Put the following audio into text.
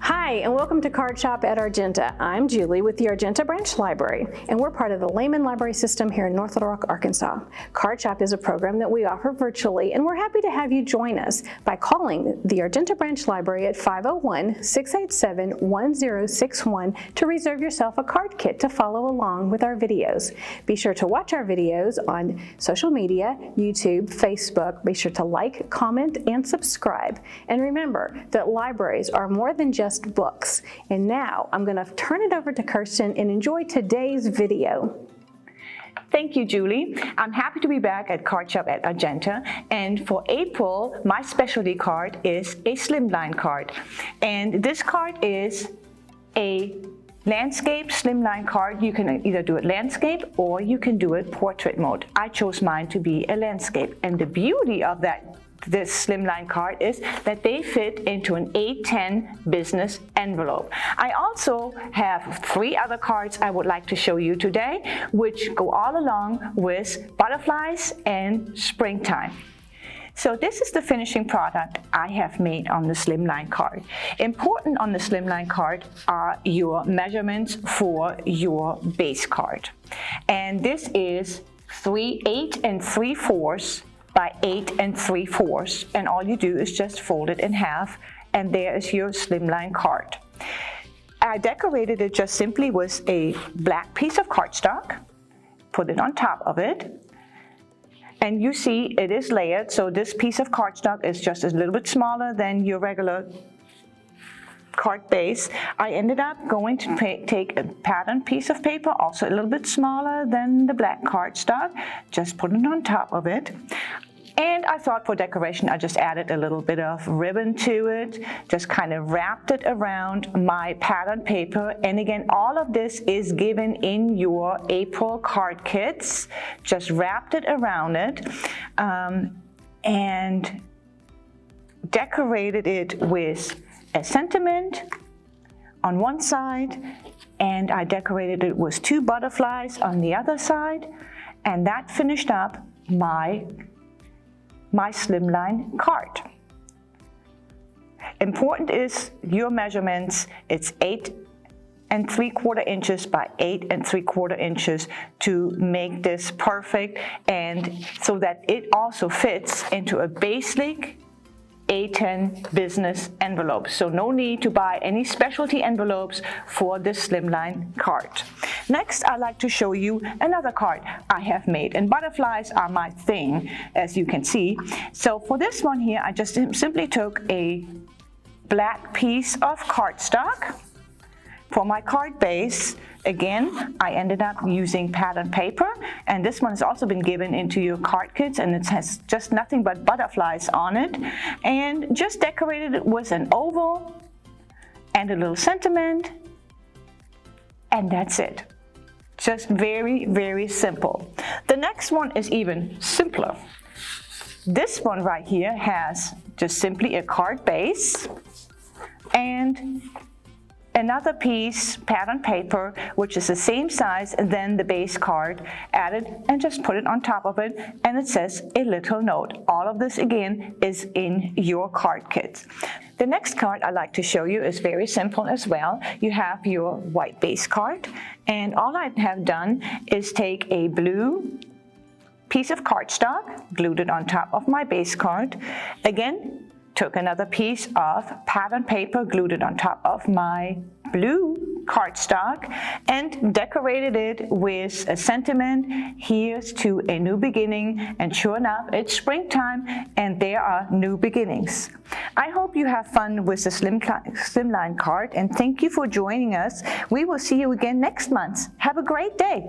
Hi, and welcome to Card Shop at Argenta. I'm Julie with the Argenta Branch Library, and we're part of the Lehman Library System here in North Little Rock, Arkansas. Card Shop is a program that we offer virtually, and we're happy to have you join us by calling the Argenta Branch Library at 501-687-1061 to reserve yourself a card kit to follow along with our videos. Be sure to watch our videos on social media, YouTube, Facebook. Be sure to like, comment, and subscribe. And remember that libraries are more than just books. And now I'm going to turn it over to Kerstin and enjoy today's video. Thank you, Julie. I'm happy to be back at Card Shop at Argenta, and for April, my specialty card is a slimline card. And this card is a landscape slimline card. You can either do it landscape or you can do it portrait mode. I chose mine to be a landscape, and the beauty of this slimline card is that they fit into an 810 business envelope. I also have 3 other cards I would like to show you today, which go all along with butterflies and springtime. So this is the finishing product I have made on the slimline card. Important on the slimline card are your measurements for your base card. And this is 8 3/4 by 8 3/4, and all you do is just fold it in half, and there is your slimline card. I decorated it just simply with a black piece of cardstock, put it on top of it, and you see it is layered, so this piece of cardstock is just a little bit smaller than your regular card base. I ended up going to take a patterned piece of paper, also a little bit smaller than the black cardstock, just put it on top of it. And I thought for decoration, I just added a little bit of ribbon to it, just kind of wrapped it around my patterned paper. And again, all of this is given in your April card kits. Just wrapped it around it and decorated it with a sentiment on one side, and I decorated it with 2 butterflies on the other side, and that finished up my slimline card. Important is your measurements. It's 8 3/4 inches by 8 3/4 inches to make this perfect, and so that it also fits into a basic A10 business envelope. So no need to buy any specialty envelopes for this slimline card. Next, I'd like to show you another card I have made, and butterflies are my thing, as you can see. So for this one here, I just simply took a black piece of cardstock for my card base. Again, I ended up using patterned paper, and this one has also been given into your card kits, and it has just nothing but butterflies on it, and just decorated it with an oval and a little sentiment, and that's it. Just very, very simple. The next one is even simpler. This one right here has just simply a card base and another piece, patterned paper, which is the same size than the base card, added and just put it on top of it, and it says a little note. All of this again is in your card kit. The next card I'd like to show you is very simple as well. You have your white base card, and all I have done is take a blue piece of cardstock, glued it on top of my base card. Again, took another piece of patterned paper, glued it on top of my blue cardstock, and decorated it with a sentiment, here's to a new beginning, and sure enough, it's springtime, and there are new beginnings. I hope you have fun with the slimline card, and thank you for joining us. We will see you again next month. Have a great day.